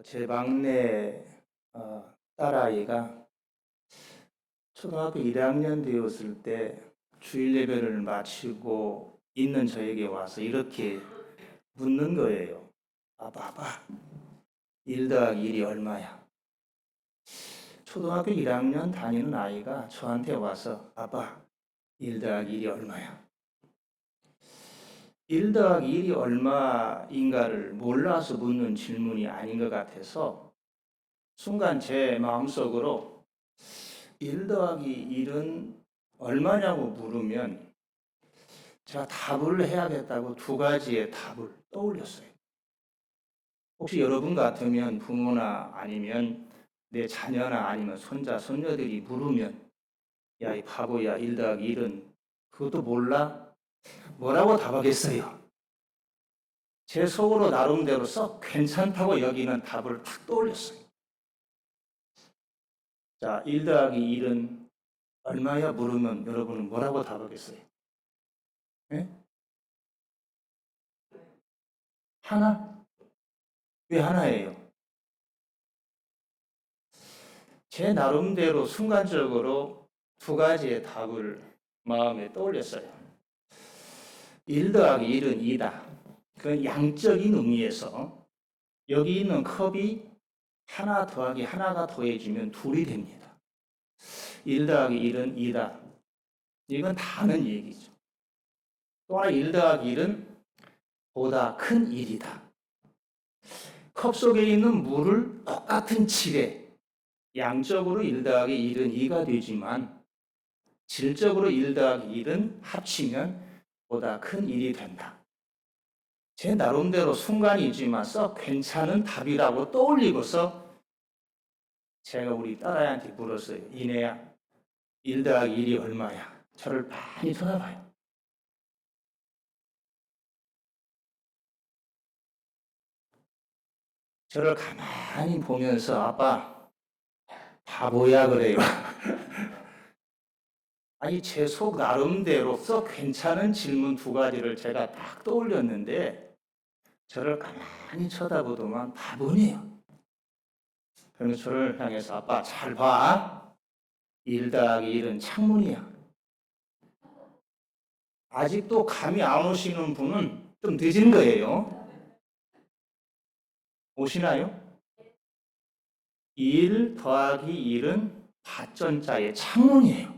제 막내 딸아이가 초등학교 1학년 되었을 때 주일 예배를 마치고 있는 저에게 와서 이렇게 묻는 거예요. 아빠, 1 더하기 1이 얼마야? 초등학교 1학년 다니는 아이가 저한테 와서 아빠, 1 더하기 1이 얼마야? 1 더하기 1이 얼마인가를 몰라서 묻는 질문이 아닌 것 같아서 순간 제 마음속으로 1 더하기 1은 얼마냐고 물으면 제가 답을 해야겠다고 두 가지의 답을 떠올렸어요. 혹시 여러분 같으면 부모나 아니면 내 자녀나 아니면 손자, 손녀들이 물으면 야, 이 바보야, 1 더하기 1은 그것도 몰라? 뭐라고 답하겠어요? 제 속으로 나름대로 썩 괜찮다고 여기는 답을 탁 떠올렸어요. 자, 1 더하기 1은 얼마야 물으면 여러분은 뭐라고 답하겠어요? 예? 하나? 왜 하나예요? 제 나름대로 순간적으로 두 가지의 답을 마음에 떠올렸어요. 1 더하기 1은 2다. 그건 양적인 의미에서 여기 있는 컵이 하나 더하기 하나가 더해지면 둘이 됩니다. 1 더하기 1은 2다. 이건 다 아는 얘기죠. 또 하나 1 더하기 1은 보다 큰 1이다. 컵 속에 있는 물을 똑같은 칠에 양적으로 1 더하기 1은 2가 되지만 질적으로 1 더하기 1은 합치면 보다 큰 1이 된다. 제 나름대로 순간이지만 썩 괜찮은 답이라고 떠올리고서 제가 우리 딸아이한테 물었어요. 이내야, 1 더하기 1이 얼마야? 저를 많이 쳐다봐요. 저를 가만히 보면서 아빠, 바보야 그래요. 아니, 제 속 나름대로 썩 괜찮은 질문 두 가지를 제가 딱 떠올렸는데 저를 가만히 쳐다보더만 바보네요. 그러면서 저를 향해서 아빠 잘 봐. 1 더하기 1은 창문이야. 아직도 감이 안 오시는 분은 좀 늦은 거예요. 오시나요? 1 더하기 1은 받전자의 창문이에요.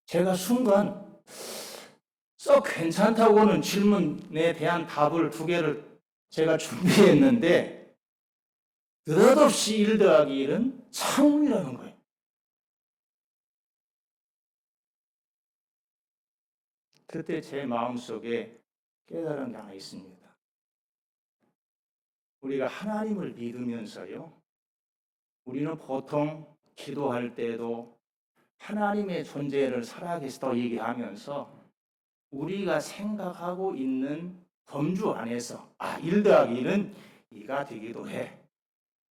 제가 순간 썩 괜찮다고는 질문에 대한 답을 두 개를 제가 준비했는데 느닷없이 1 더하기 1은 창문이라는 거예요. 그때 제 마음속에 깨달은 게 하나 있습니다. 우리가 하나님을 믿으면서요. 우리는 보통 기도할 때도 하나님의 존재를 살아계시다고 얘기하면서 우리가 생각하고 있는 범주 안에서 1 더하기 1은 2가 되기도 해.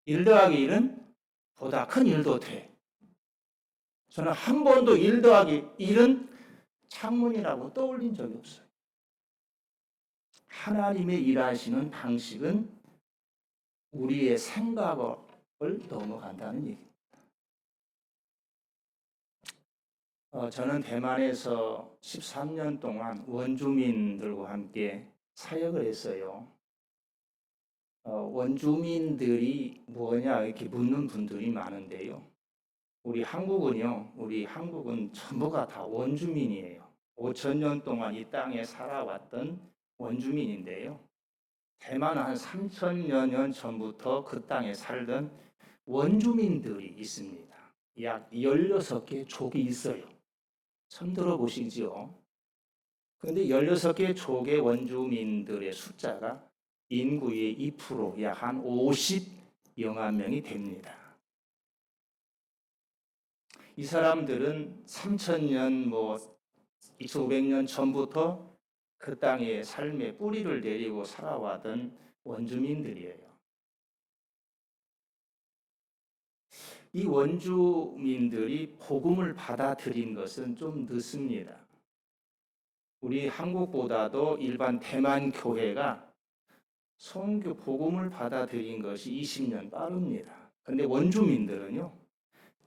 1 더하기 1은 보다 큰 일도 돼. 저는 한 번도 1 더하기 1은 창문이라고 떠올린 적이 없어요. 하나님의 일하시는 방식은 우리의 생각을 넘어간다는 얘기입니다. 저는 대만에서 13년 동안 원주민들과 함께 사역을 했어요. 원주민들이 뭐냐 이렇게 묻는 분들이 많은데요. 우리 한국은 전부가 다 원주민이에요. 5천 년 동안 이 땅에 살아왔던 원주민인데요. 대만은 한 3천여 년 전부터 그 땅에 살던 원주민들이 있습니다. 약 16개 족이 있어요. 처음 들어보시죠? 그런데 16개 족의 원주민들의 숫자가 인구의 2%, 약 한 50여만 명이 됩니다. 이 사람들은 3,000년, 2,500년 전부터 그 땅에 삶의 뿌리를 내리고 살아왔던 원주민들이에요. 이 원주민들이 복음을 받아들인 것은 좀 늦습니다. 우리 한국보다도 일반 대만 교회가 선교 복음을 받아들인 것이 20년 빠릅니다. 근데 원주민들은요,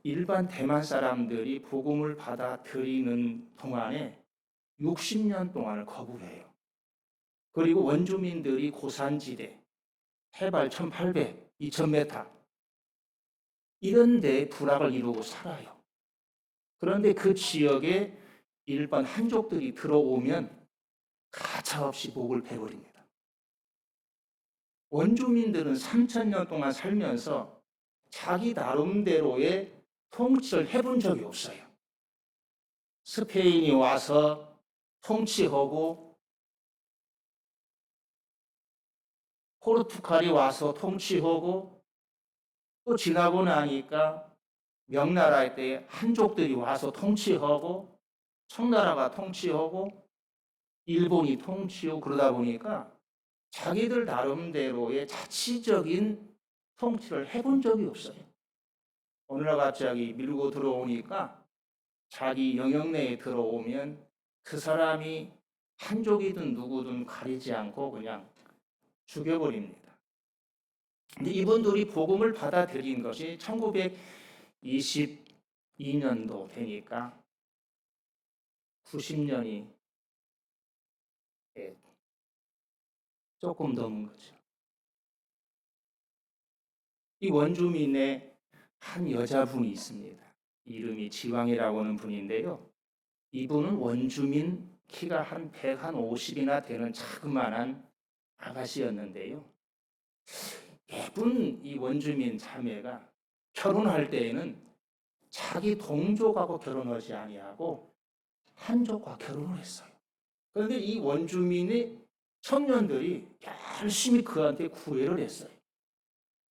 일반 대만 사람들이 복음을 받아들이는 동안에 60년 동안을 거부해요. 그리고 원주민들이 고산지대, 해발 1800, 2000m 이런 데 부락을 이루고 살아요. 그런데 그 지역에 일반 한족들이 들어오면 가차없이 목을 베버립니다. 원주민들은 3000년 동안 살면서 자기 나름대로의 통치를 해본 적이 없어요. 스페인이 와서 통치하고 포르투갈이 와서 통치하고 또 지나고 나니까 명나라 때 한족들이 와서 통치하고 청나라가 통치하고 일본이 통치하고 그러다 보니까 자기들 나름대로의 자치적인 통치를 해본 적이 없어요. 어느 날 갑자기 밀고 들어오니까 자기 영역 내에 들어오면 그 사람이 한족이든 누구든 가리지 않고 그냥 죽여버립니다. 근데 이분들이 복음을 받아들인 것이 1922년도 되니까 90년이 조금 넘은 거죠. 이 원주민의 한 여자분이 있습니다. 이름이 지왕이라고 하는 분인데요. 이분은 원주민 키가 한 150이나 되는 자그마한 아가씨였는데요. 예쁜 이 원주민 자매가 결혼할 때에는 자기 동족하고 결혼하지 아니하고 한족과 결혼을 했어요. 그런데 이 원주민의 청년들이 열심히 그한테 구애를 했어요.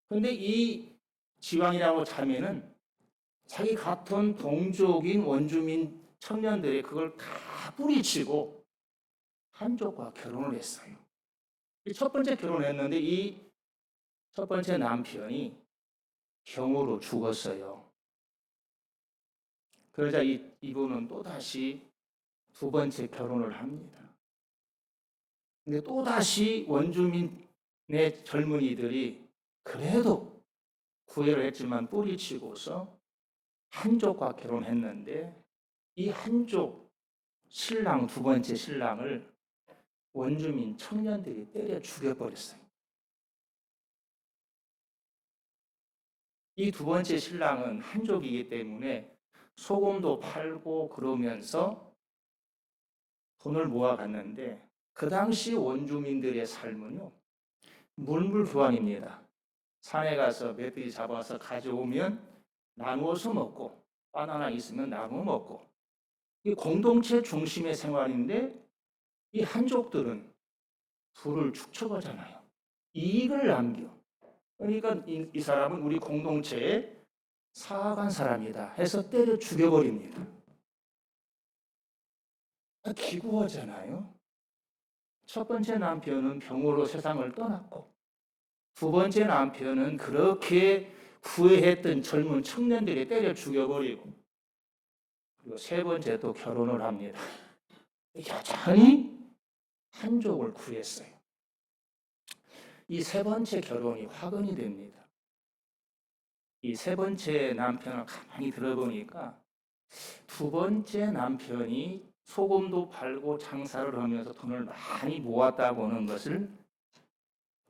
그런데 이 지왕이라고 자매는 자기 같은 동족인 원주민 청년들이 그걸 다 뿌리치고 한족과 결혼을 했어요. 첫 번째 결혼했는데 이 첫 번째 남편이 병으로 죽었어요. 그러자 이분은 또다시 두 번째 결혼을 합니다. 근데 또다시 원주민의 젊은이들이 그래도 구애를 했지만 뿌리치고서 한족과 결혼했는데 이 한족 신랑, 두 번째 신랑을 원주민 청년들이 때려 죽여버렸어요. 이 두 번째 신랑은 한족이기 때문에 소금도 팔고 그러면서 돈을 모아갔는데 그 당시 원주민들의 삶은요, 물물교환입니다. 산에 가서 멧돼지 잡아서 가져오면 나누어서 먹고 바나나 있으면 나누어 먹고 이 공동체 중심의 생활인데 이 한족들은 부를 축적하잖아요. 이익을 남겨. 그러니까 이 사람은 우리 공동체에 사악한 사람이다 해서 때려 죽여버립니다. 기구하잖아요. 첫 번째 남편은 병으로 세상을 떠났고 두 번째 남편은 그렇게 구애했던 젊은 청년들이 때려 죽여버리고 그리고 세 번째도 결혼을 합니다. 여전히 한족을 구했어요. 이 세 번째 결혼이 화근이 됩니다. 이 세 번째 남편을 가만히 들어보니까 두 번째 남편이 소금도 팔고 장사를 하면서 돈을 많이 모았다고 하는 것을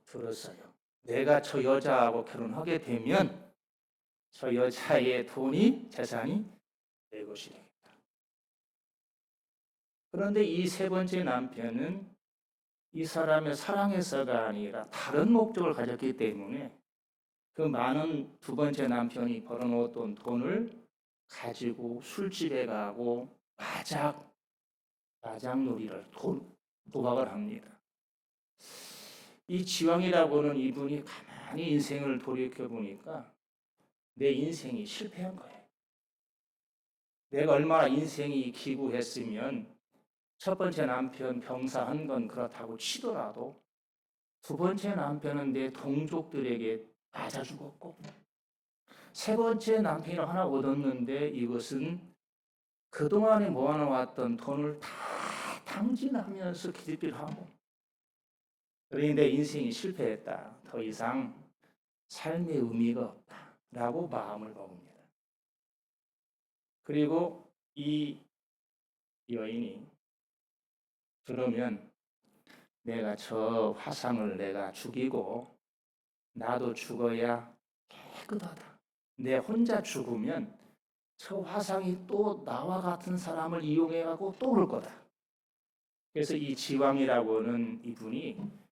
들었어요. 내가 저 여자하고 결혼하게 되면 저 여자의 돈이, 재산이 내 것이 되겠다. 그런데 이 세 번째 남편은 이 사람의 사랑해서가 아니라 다른 목적을 가졌기 때문에 그 많은 두 번째 남편이 벌어놓았던 돈을 가지고 술집에 가고 마작놀이를 도박을 합니다. 이 지왕이라고는 이분이 가만히 인생을 돌이켜 보니까 내 인생이 실패한 거예요. 내가 얼마나 인생이 기구했으면 첫 번째 남편 병사한 건 그렇다고 치더라도 두 번째 남편은 내 동족들에게 맞아 죽었고 세 번째 남편을 하나 얻었는데 이것은 그동안에 모아놓았던 돈을 다 탕진하면서 기득비를 하고 그러니 내 인생이 실패했다. 더 이상 삶의 의미가 없다라고 마음을 먹습니다. 그리고 이 여인이 그러면 내가 저 화상을 내가 죽이고 나도 죽어야 깨끗하다. 내 혼자 죽으면 저 화상이 또 나와 같은 사람을 이용해가고 또 올 거다. 그래서 이 지왕이라고는 이분이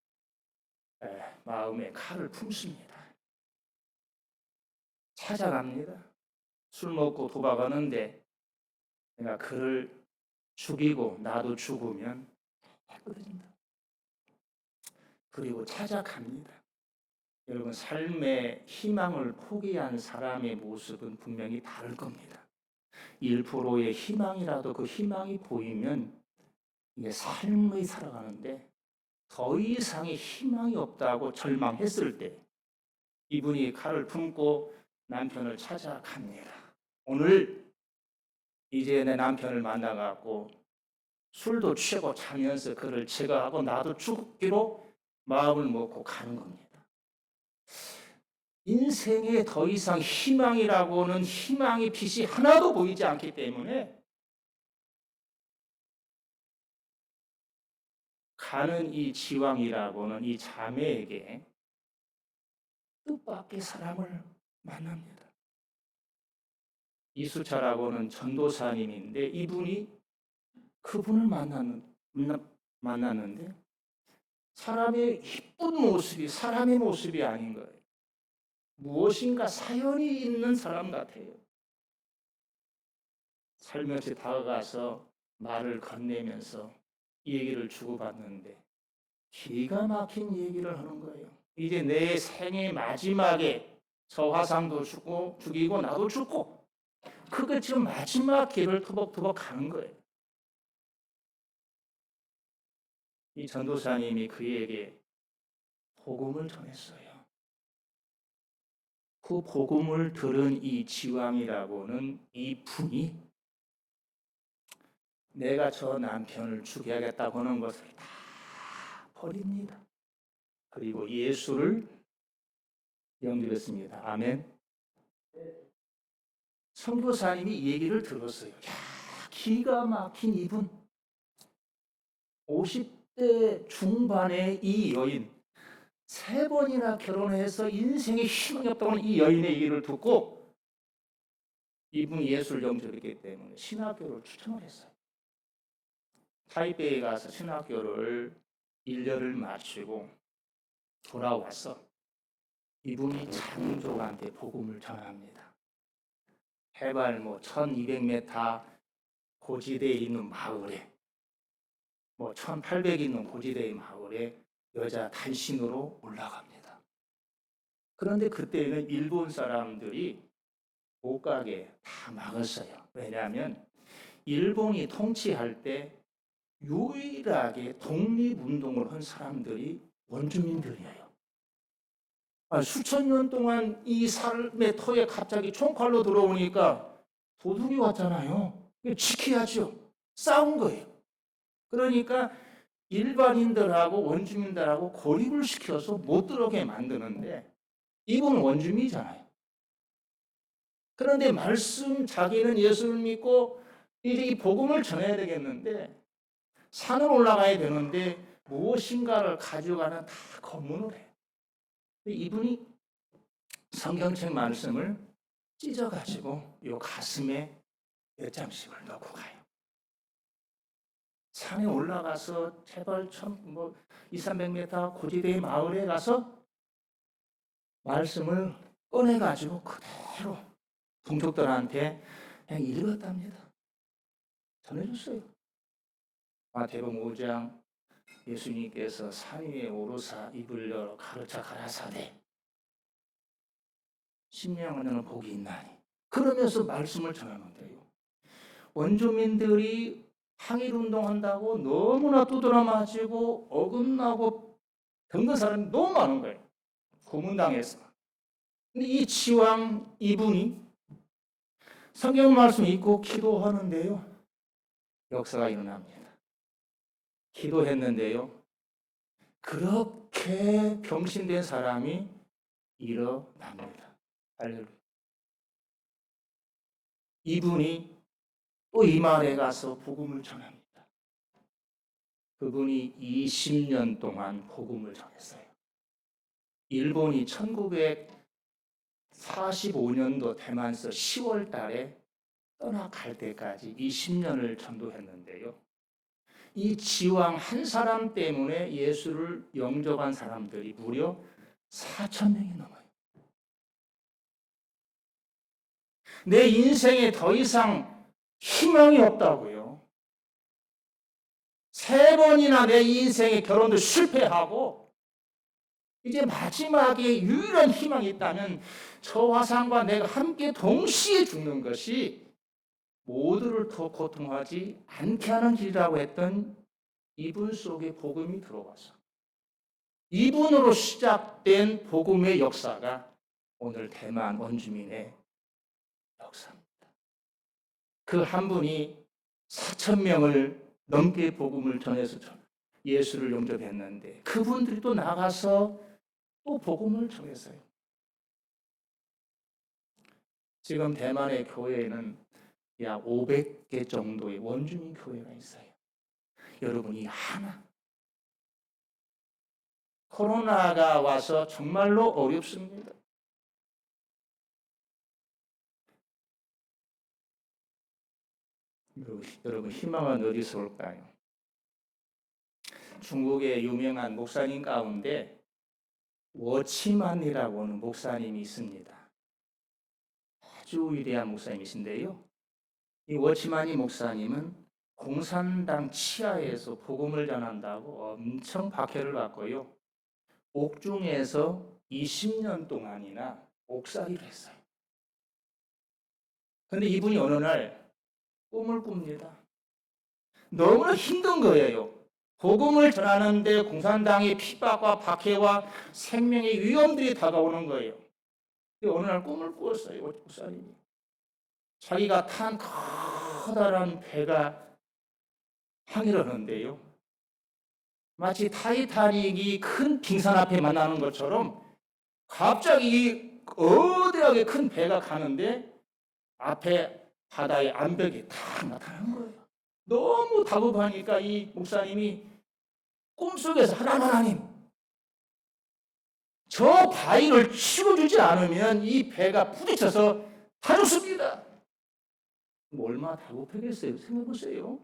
마음에 칼을 품습니다. 찾아갑니다. 술 먹고 도박하는데 내가 그를 죽이고 나도 죽으면 깨끗해진다. 그리고 찾아갑니다. 여러분, 삶의 희망을 포기한 사람의 모습은 분명히 다를 겁니다. 1%의 희망이라도 그 희망이 보이면 이게 삶을 살아가는데 더 이상의 희망이 없다고 절망했을 때 이분이 칼을 품고 남편을 찾아갑니다. 오늘 이제 내 남편을 만나갖고 술도 취하고 자면서 그를 제거하고 나도 죽기로 마음을 먹고 가는 겁니다. 인생에 더 이상 희망이라고는 희망의 빛이 하나도 보이지 않기 때문에 가는 이 지왕이라고는 이 자매에게 뜻밖의 사람을 만납니다. 이수차라고는 전도사님인데 이분이 그분을 만났는데 사람의 이쁜 모습이 사람의 모습이 아닌 거예요. 무엇인가 사연이 있는 사람 같아요. 살며시 다가가서 말을 건네면서 얘기를 주고받는데 기가 막힌 얘기를 하는 거예요. 이제 내 생의 마지막에 저 화상도 죽이고 나도 죽고 그게 지금 마지막 길을 터벅터벅 가는 거예요. 이 전도사님이 그에게 복음을 전했어요. 그 복음을 들은 이 지왕이라고는 이 분이 내가 저 남편을 죽여야겠다고 하는 것을 다 버립니다. 그리고 예수를 영접했습니다. 아멘. 선교사님이 이 얘기를 들었어요. 야, 기가 막힌 이분. 50대 중반의 이 여인. 3번이나 결혼해서 인생에 희망이 없다고 하는 이 여인의 얘기를 듣고 이분이 예수를 영접했기 때문에 신학교를 추천을 했어요. 타이베이에 가서 신학교를 1년을 마치고 돌아와서 이분이 장족한테 복음을 전합니다. 해발 1200m 고지대에 있는 마을에 1800 있는 고지대의 마을에 여자 단신으로 올라갑니다. 그런데 그때는 일본 사람들이 못 가게 다 막았어요. 왜냐하면 일본이 통치할 때 유일하게 독립운동을 한 사람들이 원주민들이에요. 수천 년 동안 이 삶의 터에 갑자기 총칼로 들어오니까 도둑이 왔잖아요. 지켜야죠. 싸운 거예요. 그러니까 일반인들하고 원주민들하고 고립을 시켜서 못 들어오게 만드는데 이분은 원주민이잖아요. 그런데 자기는 예수를 믿고 이제 이 복음을 전해야 되겠는데 산을 올라가야 되는데 무엇인가를 가져가는 다 검문을 해요. 이분이 성경책 말씀을 찢어가지고 요 가슴에 몇 장씩을 넣고 가요. 산에 올라가서 제발 200-300m 고지대의 마을에 가서 말씀을 꺼내가지고 그대로 동족들한테 그냥 읽었답니다. 전해줬어요. 마태복음 5장 예수님께서 산 위에 오르사 입을 열어 가르쳐 가라사대 심령하는 복이 있나니 그러면서 말씀을 전하는데요. 원주민들이 항일운동한다고 너무나 두드러 맞고 어긋나고 겪는 사람이 너무 많은 거예요. 고문당해서. 근데 이 지왕 이분이 성경 말씀 읽고 기도하는데요. 역사가 일어납니다. 기도했는데요. 그렇게 병신된 사람이 일어납니다. 할렐루야. 이분이 또 이만에 가서 복음을 전합니다. 그분이 20년 동안 복음을 전했어요. 일본이 1945년도 대만서 10월 달에 떠나갈 때까지 20년을 전도했는데요. 이 지왕 한 사람 때문에 예수를 영접한 사람들이 무려 4,000명이 넘어요. 내 인생에 더 이상 희망이 없다고요. 3번이나 내 인생의 결혼도 실패하고 이제 마지막에 유일한 희망이 있다면 저 화상과 내가 함께 동시에 죽는 것이 모두를 더 고통하지 않게 하는 길이라고 했던 이분 속에 복음이 들어와서 이분으로 시작된 복음의 역사가 오늘 대만 원주민의 역사입니다. 그 한 분이 4,000명을 넘게 복음을 전해서 예수를 영접했는데 그분들이 또 나가서 또 복음을 전했어요. 지금 대만의 교회에는 약 500개 정도의 원주민 교회가 있어요. 여러분이 하나. 코로나가 와서 정말로 어렵습니다. 여러분 희망은 어디서 올까요? 중국의 유명한 목사님 가운데 워치만이라고 하는 목사님이 있습니다. 아주 위대한 목사님이신데요. 이 워치만이 목사님은 공산당 치하에서 복음을 전한다고 엄청 박해를 받고요. 옥중에서 20년 동안이나 옥살이를 했어요. 그런데 이분이 어느 날 꿈을 꿉니다. 너무나 힘든 거예요. 복음을 전하는데 공산당의 핍박과 박해와 생명의 위험들이 다가오는 거예요. 어느 날 꿈을 꾸었어요. 목사님이. 자기가 탄 커다란 배가 항해를 하는데요. 마치 타이타닉이 큰 빙산 앞에 만나는 것처럼 갑자기 거대하게 큰 배가 가는데 앞에 바다의 암벽이 탁 나타나는 거예요. 너무 다급하니까 이 목사님이 꿈속에서 하나님 저 바위를 치워주지 않으면 이 배가 부딪혀서 다 죽습니다. 얼마나 다급하겠어요. 생각해보세요.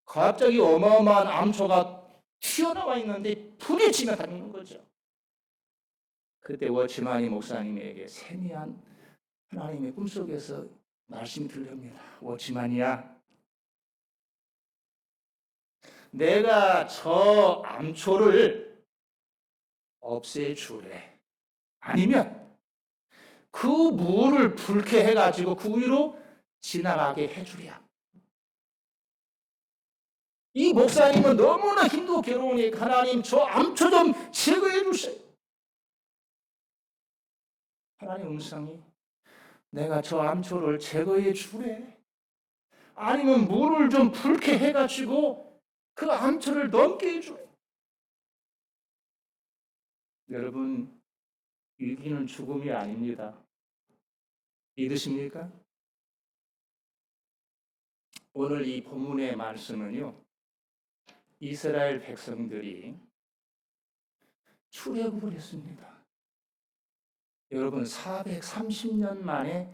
갑자기 어마어마한 암초가 튀어나와 있는데 부딪히면 다 죽는 거죠. 그때 워치만이 목사님에게 세미한 하나님의 꿈속에서 말씀이 들립니다. 워치만이야, 내가 저 암초를 없애주래. 아니면 그 물을 붉게 해가지고 그 위로 지나가게 해주랴. 이 목사님은 너무나 힘들고 괴로우니까 하나님 저 암초 좀 제거해 주세요. 하나님 음성이 내가 저 암초를 제거해 주래. 아니면 물을 좀 붉게 해가지고 그 암초를 넘게 해주래. 여러분, 위기는 죽음이 아닙니다. 믿으십니까? 오늘 이 본문의 말씀은요, 이스라엘 백성들이 출애굽을 했습니다. 여러분 430년 만에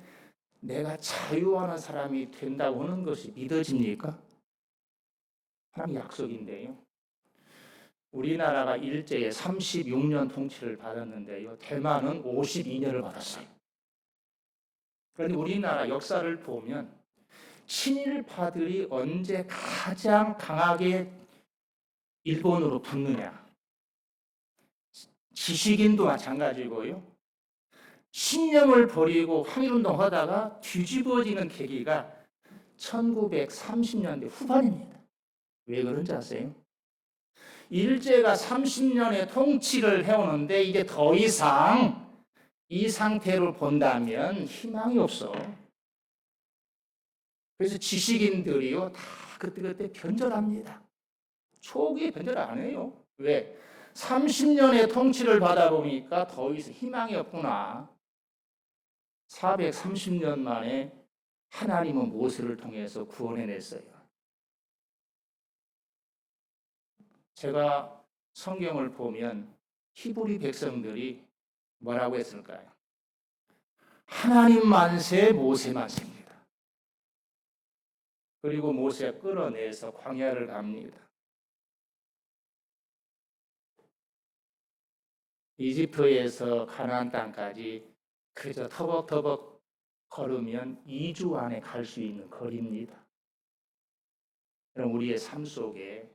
내가 자유하는 사람이 된다고 하는 것이 믿어집니까? 하나님의 약속인데요. 우리나라가 일제에 36년 통치를 받았는데요. 대만은 52년을 받았어요. 그런데 우리나라 역사를 보면 친일파들이 언제 가장 강하게 일본으로 붙느냐. 지식인도 마찬가지고요. 신념을 버리고 항일운동 하다가 뒤집어지는 계기가 1930년대 후반입니다. 왜 그런지 아세요? 일제가 30년의 통치를 해오는데 이제 더 이상 이 상태를 본다면 희망이 없어. 그래서 지식인들이요 다 그때 변절합니다. 초기에 변절 안 해요. 왜? 30년의 통치를 받아 보니까 더 이상 희망이 없구나. 430년 만에 하나님은 모세를 통해서 구원해냈어요. 제가 성경을 보면 히브리 백성들이 뭐라고 했을까요? 하나님 만세, 모세 만세입니다. 그리고 모세가 끌어내서 광야를 갑니다. 이집트에서 가나안 땅까지 그저 터벅터벅 걸으면 2주 안에 갈 수 있는 거리입니다. 그럼 우리의 삶 속에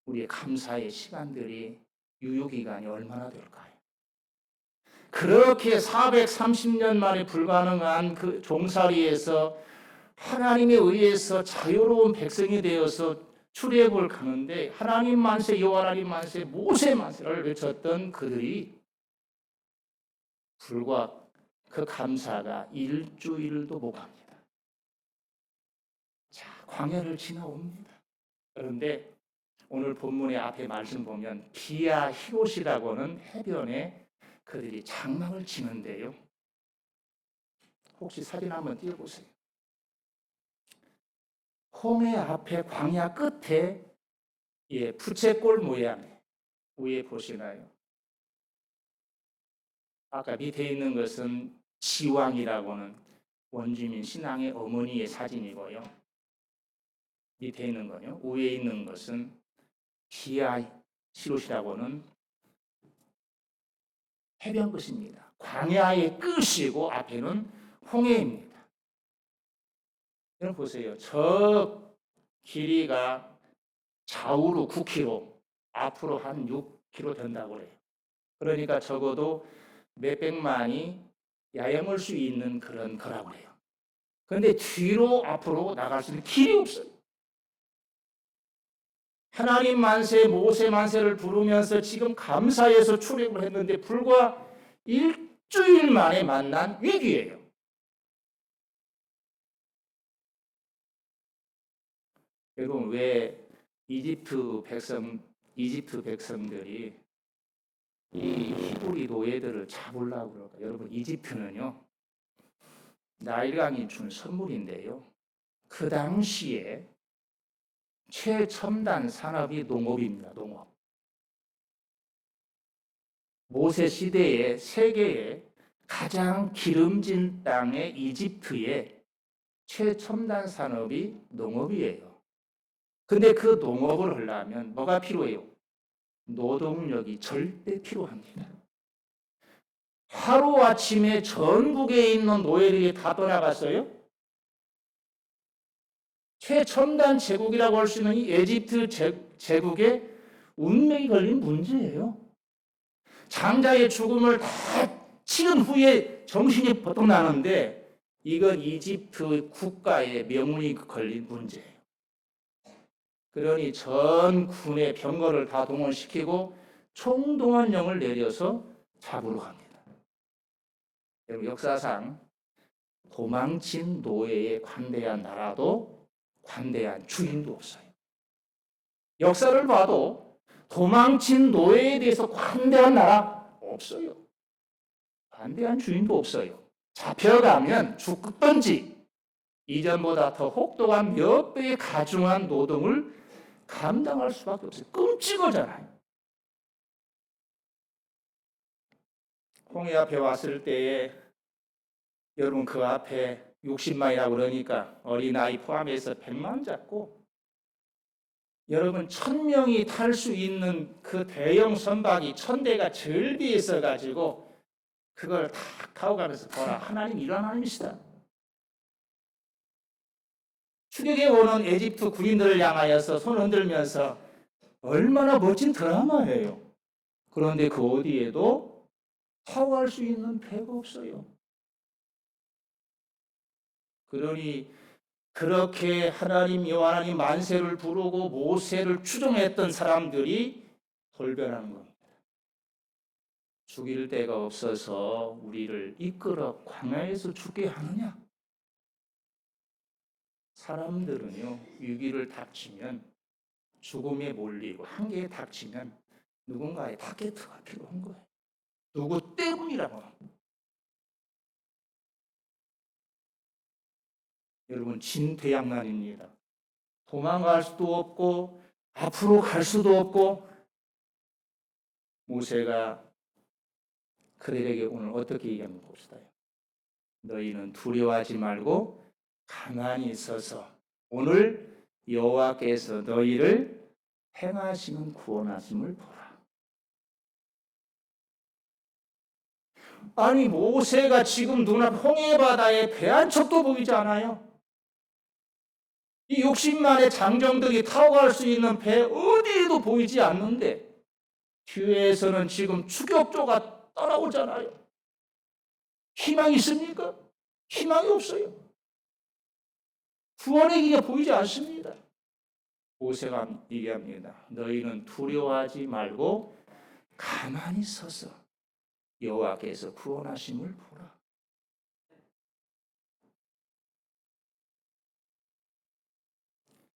우리의 감사의 시간들이 유효기간이 얼마나 될까요? 그렇게 430년 만에 불가능한 그 종살이에서 하나님에 의해서 자유로운 백성이 되어서 출애굽을 가는데 하나님 만세, 여호와 하나님 만세, 모세 만세를 외쳤던 그들이 불과 그 감사가 일주일도 못 갑니다. 자, 광야를 지나옵니다. 그런데 오늘 본문의 앞에 말씀 보면 비아 히롯이라고는 해변에 그들이 장막을 치는데요. 혹시 사진 한번 띄워보세요. 홍해 앞에 광야 끝에 부채꼴 모양 위에 보시나요? 아까 밑에 있는 것은 지왕이라고는 원주민 신앙의 어머니의 사진이고요. 밑에 있는 거요. 위에 있는 것은 비아 히롯이라고는 해변 끝입니다. 광야의 끝이고 앞에는 홍해입니다. 여러분 보세요. 저 길이가 좌우로 9km, 앞으로 한 6km 된다고 해요. 그러니까 적어도 몇백만이 야영할 수 있는 그런 거라고 해요. 그런데 뒤로 앞으로 나갈 수 있는 길이 없어요. 하나님 만세, 모세 만세를 부르면서 지금 감사해서 출애굽을 했는데 불과 일주일 만에 만난 위기예요. 여러분 왜 이집트 백성들이 이 히브리 노예들을 잡으려고 그럴까? 여러분 이집트는요 나일강이 준 선물인데요. 그 당시에 최첨단 산업이 농업입니다. 농업. 모세 시대에 세계의 가장 기름진 땅의 이집트의 최첨단 산업이 농업이에요. 근데 그 농업을 하려면 뭐가 필요해요? 노동력이 절대 필요합니다. 하루아침에 전국에 있는 노예들이 다 떠나갔어요? 최첨단 제국이라고 할 수 있는 이 에집트 제국에 운명이 걸린 문제예요. 장자의 죽음을 다 치른 후에 정신이 버떡 나는데 이건 이집트 국가의 명운이 걸린 문제예요. 그러니 전 군의 병거를 다 동원시키고 총동원령을 내려서 잡으러 갑니다. 역사상 도망친 노예에 관대한 나라도 관대한 주인도 없어요. 역사를 봐도 도망친 노예에 대해서 관대한 나라 없어요. 관대한 주인도 없어요. 잡혀가면 죽든지 이전보다 더 혹독한 몇 배의 가중한 노동을 감당할 수밖에 없어요. 끔찍하잖아요. 홍해 앞에 왔을 때에 여러분 그 앞에 60만이라고 그러니까 어린아이 포함해서 100만 잡고 여러분 1000명이 탈 수 있는 그 대형 선박이 1000대가 절비에 있어가지고 그걸 다 타고 가면서 보라 하나님 이런 하나님이시다. 추격해 오는 에집트 군인들을 향하여서 손 흔들면서 얼마나 멋진 드라마예요. 그런데 그 어디에도 타고 갈 수 있는 배가 없어요. 그러니 그렇게 하나님 여호와 하나님 만세를 부르고 모세를 추종했던 사람들이 돌변하는 겁니다. 죽일 데가 없어서 우리를 이끌어 광야에서 죽게 하느냐? 사람들은요 위기를 닥치면 죽음에 몰리고 한계에 닥치면 누군가의 타겟트가 필요한 거예요. 누구 때문이라고. 여러분, 진퇴양난입니다. 도망갈 수도 없고 앞으로 갈 수도 없고. 모세가 그들에게 오늘 어떻게 얘기하는 봅시다. 너희는 두려워하지 말고 가만히 서서 오늘 여호와께서 너희를 행하시는 구원하심을 보라. 아니, 모세가 지금 눈앞 홍해바다에 배 한 척도 보이지 않아요? 이 60만의 장정들이 타고 갈 수 있는 배 어디에도 보이지 않는데 뒤에서는 지금 추격조가 따라오잖아요. 희망이 있습니까? 희망이 없어요. 구원의 길이 보이지 않습니다. 모세가 얘기합니다. 너희는 두려워하지 말고 가만히 서서 여호와께서 구원하심을 보라.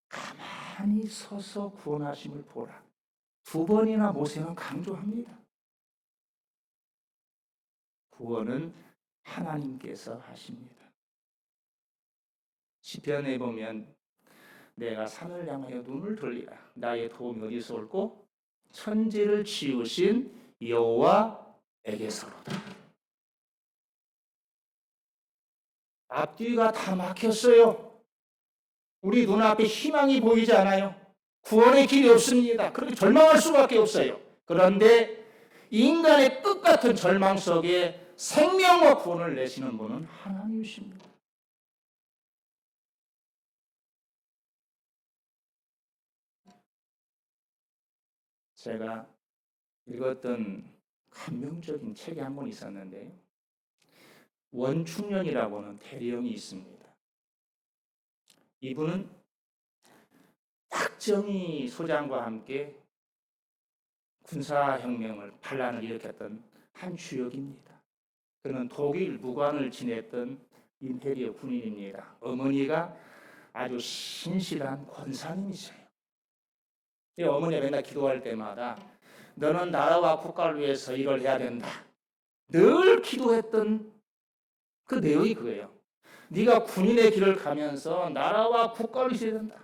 가만히 서서 구원하심을 보라. 두 번이나 모세는 강조합니다. 구원은 하나님께서 하십니다. 시편에 보면 내가 산을 향하여 눈을 돌리라. 나의 도움이 어디서 올고 천지를 지으신 여호와에게서로다. 앞뒤가 다 막혔어요. 우리 눈앞에 희망이 보이지 않아요. 구원의 길이 없습니다. 그렇게 절망할 수밖에 없어요. 그런데 인간의 끝같은 절망 속에 생명과 구원을 내시는 분은 하나님이십니다. 제가 읽었던 감명적인 책이 한 권 있었는데 원충년이라고 하는 대령이 있습니다. 이분은 박정희 소장과 함께 군사혁명을 반란을 일으켰던 한 주역입니다. 그는 독일 무관을 지냈던 임페리어 군인입니다. 어머니가 아주 신실한 권사님이세요. 어머니가 맨날 기도할 때마다 너는 나라와 국가를 위해서 일을 해야 된다. 늘 기도했던 그 내용이 그거예요. 네가 군인의 길을 가면서 나라와 국가를 지켜야 된다.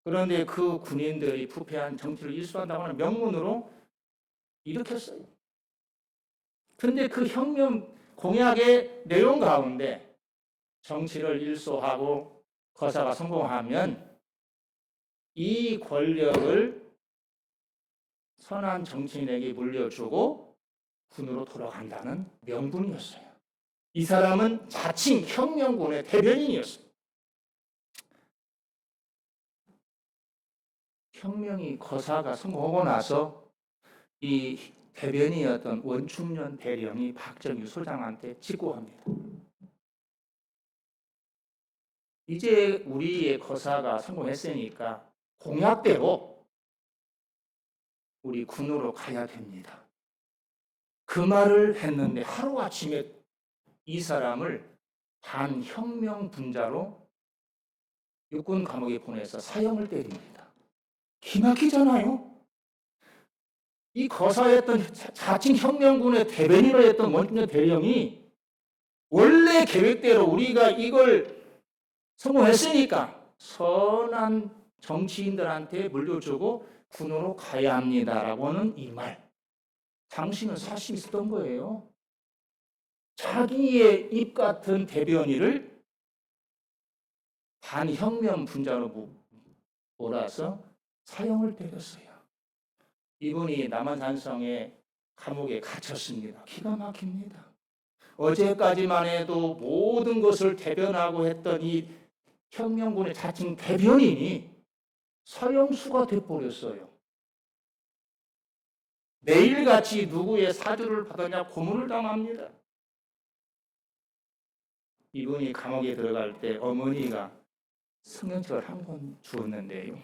그런데 그 군인들이 부패한 정치를 일수한다고 하는 명분으로 일으켰어요. 그런데 그 혁명 공약의 내용 가운데 정치를 일소하고 거사가 성공하면 이 권력을 선한 정치인에게 물려주고 군으로 돌아간다는 명분이었어요. 이 사람은 자칭 혁명군의 대변인이었어요. 혁명이 거사가 성공하고 나서 이 대변인이었던 원충년 대령이 박정희 소장한테 직고합니다. 이제 우리의 거사가 성공했으니까 공약대로 우리 군으로 가야 됩니다. 그 말을 했는데 하루아침에 이 사람을 반혁명 분자로 육군 감옥에 보내서 사형을 때립니다. 기막히잖아요. 이 거사였던 자칭 혁명군의 대변인을 했던 원충년 대령이 원래 계획대로 우리가 이걸 성공했으니까 선한 정치인들한테 물려주고 군으로 가야 합니다라고 하는 이 말. 당신은 사실 있었던 거예요. 자기의 입 같은 대변인을 반혁명 분자로 몰아서 사형을 때렸어요. 이분이 남한산성의 감옥에 갇혔습니다. 기가 막힙니다. 어제까지만 해도 모든 것을 대변하고 했던 이 혁명군의 자칭 대변인이 사형수가 돼버렸어요. 매일같이 누구의 사주를 받았냐 고문을 당합니다. 이분이 감옥에 들어갈 때 어머니가 성경책을 한 권 주었는데요.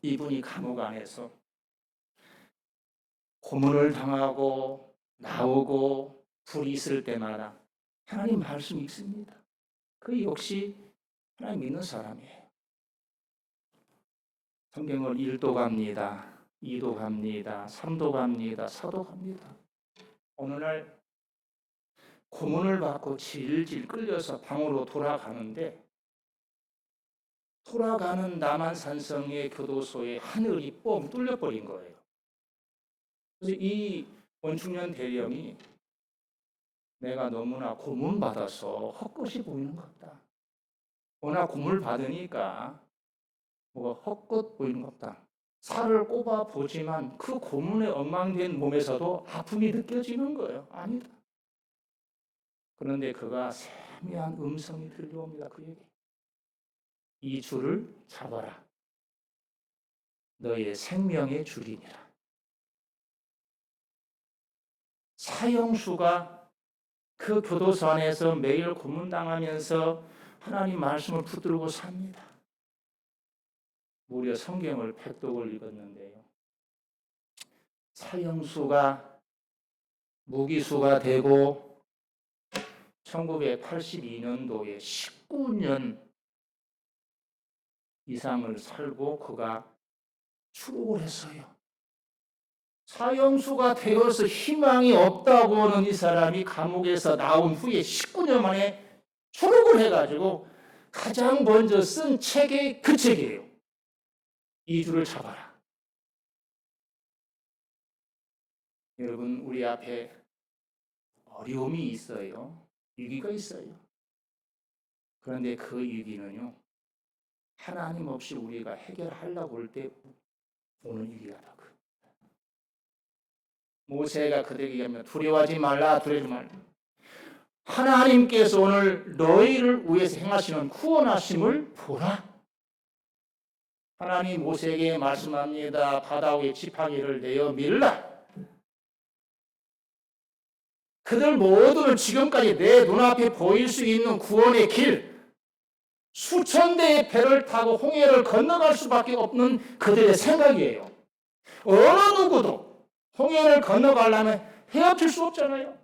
이분이 감옥 안에서 고문을 당하고 나오고 불이 있을 때마다 하나님 말씀 읽습니다. 그 역시 하나님 믿는 사람이에요. 성경을 읽도 갑니다. 2도 갑니다. 3도 갑니다. 4도 갑니다. 어느 날 고문을 받고 질질 끌려서 방으로 돌아가는데 돌아가는 남한산성의 교도소에 하늘이 뻥 뚫려버린 거예요. 그래서 이 원충년 대령이 내가 너무나 고문받아서 헛것이 보이는 것 같다. 워낙 고문을 받으니까 뭐가 헛것 보이는 것 같다. 살을 꼽아 보지만 그 고문에 엉망된 몸에서도 아픔이 느껴지는 거예요. 아니다. 그런데 그가 세미한 음성이 들려옵니다. 그에게. 이 줄을 잡아라. 너의 생명의 줄이니라. 사형수가 그 교도소 안에서 매일 고문당하면서 하나님 말씀을 붙들고 삽니다. 무려 성경을 팩독을 읽었는데요. 사형수가 무기수가 되고 1982년도에 19년 이상을 살고 그가 추록을 했어요. 사형수가 되어서 희망이 없다고 하는 이 사람이 감옥에서 나온 후에 19년 만에 추록을 해가지고 가장 먼저 쓴 책이 그 책이에요. 이 줄을 잡아라. 여러분, 우리 앞에 어려움이 있어요. 위기가 있어요. 그런데 그 위기는요, 하나님 없이 우리가 해결하려고 할 때 오는 위기가 그. 모세가 그들에게 얘기하면 두려워하지 말라, 두려워하지 말라. 하나님께서 오늘 너희를 위해서 행하시는 구원하심을 보라. 하나님 모세에게 말씀합니다. 바다 위에 지팡이를 내어 밀라. 그들 모두는 지금까지 내 눈앞에 보일 수 있는 구원의 길, 수천 대의 배를 타고 홍해를 건너갈 수밖에 없는 그들의 생각이에요. 어느 누구도 홍해를 건너가려면 헤엄칠 수 없잖아요.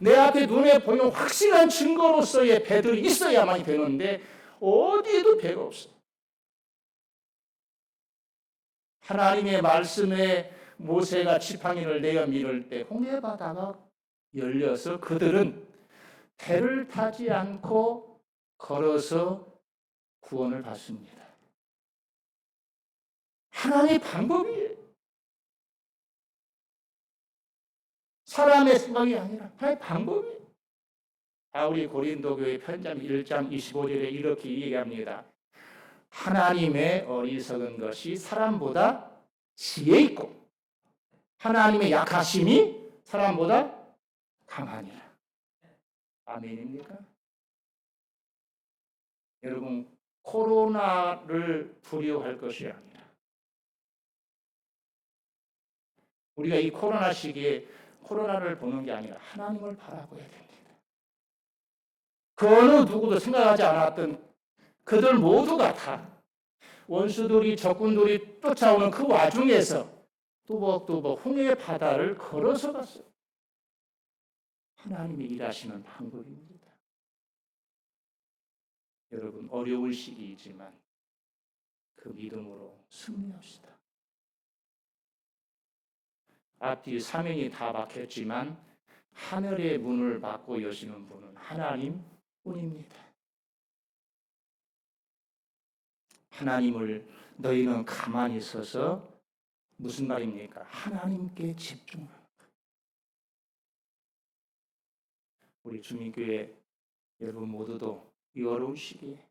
내 앞에 눈에 보이는 확실한 증거로서의 배들이 있어야만 되는데 어디에도 배가 없어요. 하나님의 말씀에 모세가 지팡이를 내어 밀을 때 홍해 바다가 열려서 그들은 배를 타지 않고 걸어서 구원을 받습니다. 하나님의 방법이에요. 사람의 생각이 아니라 하나님의 방법이에요. 바울이 고린도 교회 편지함 1장 25절에 이렇게 얘기합니다. 하나님의 어리석은 것이 사람보다 지혜 있고 하나님의 약하심이 사람보다 강하니라. 아멘입니까? 여러분, 코로나를 두려워할 것이 아니라 우리가 이 코로나 시기에 코로나를 보는 게 아니라 하나님을 바라봐야 됩니다. 그 어느 누구도 생각하지 않았던 그들 모두가 다 원수들이 적군들이 쫓아오는 그 와중에서 뚜벅뚜벅 홍해 바다를 걸어서 갔어요. 하나님이 일하시는 방법입니다. 여러분, 어려운 시기이지만 그 믿음으로 승리합시다. 앞뒤 사면이 다 막혔지만 하늘의 문을 막고 여시는 분은 하나님뿐입니다. 하나님을 너희는 가만히 서서 무슨 말입니까? 하나님께 집중하는 것. 우리 주민교회 여러분 모두도 이 어려운 시기에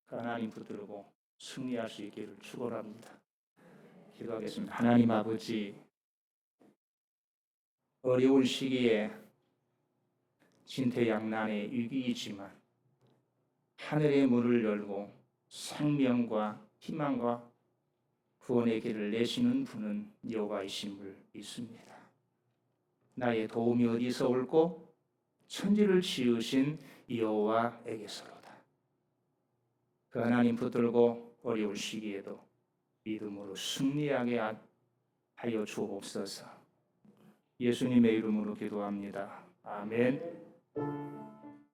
하나님 붙들고 승리할 수 있기를 축원합니다. 기도하겠습니다. 하나님 아버지, 어려운 시기에 진퇴양난의 위기이지만 하늘의 문을 열고 생명과 희망과 구원의 길을 내시는 분은 여호와이심을 믿습니다. 나의 도움이 어디서 올고 천지를 지으신 여호와에게서로다. 그 하나님 붙들고 어려운 시기에도 믿음으로 승리하게 하여 주옵소서. 예수님의 이름으로 기도합니다. 아멘.